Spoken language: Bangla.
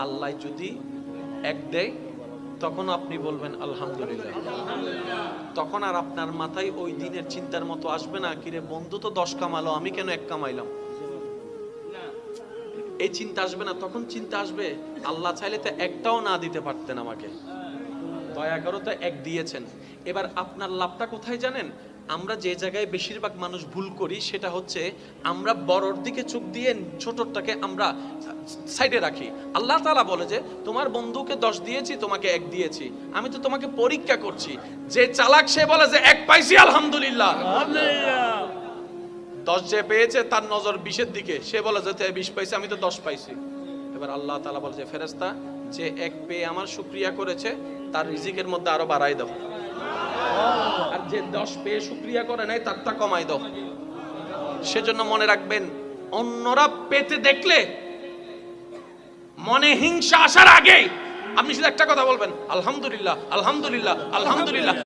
আল্লাহ যদি এক দেয় তখন আপনি বলবেন আলহামদুলিল্লাহ। তখন আর আপনার মাথায় ওই দিনের চিন্তার মতো আসবে না, কিরে বন্ধু তো 10 কামালো, আমি কেন 1 কামাইলাম, এই চিন্তা আসবে না। তখন চিন্তা আসবে আল্লাহ চাইলে তো একটাও না দিতে পারতেন আমাকে, দয়া করে তো এক দিয়েছেন। এবার আপনার লাভটা কোথায় জানেন? আমরা যে জায়গায় বেশিরভাগ মানুষ ভুল করি সেটা হচ্ছে আমরা বড়র দিকে চোখ দিয়ে ছোটটাকে আমরা সাইডে রাখি। আল্লাহ তাআলা বলে যে তোমার বন্ধুকে 10 দিয়েছি, তোমাকে 1 দিয়েছি, আমি তো তোমাকে পরীক্ষা করছি। যে চালাক সে বলে যে 1 পাইছি আলহামদুলিল্লাহ, 10 যে পেয়েছে তার নজর 20-এর দিকে, সে বলে যে 20 পাইছে, আমি তো 10 পাইছি। এবার আল্লাহ তাআলা বলে যে ফেরেশতা, যে 1 পেয়ে আমার শুকরিয়া করেছে তার রিজিকের মধ্যে আরো বাড়াই দাও, আর যে 10 পেয়ে শুকরিয়া করে নাই তারটা কমাই দাও। সেজন্য মনে রাখবেন, অন্যরা পেতে দেখলে মনে হিংসা আসার আগে আপনি শুধু একটা কথা বলবেন, আলহামদুলিল্লাহ আলহামদুলিল্লাহ আলহামদুলিল্লাহ।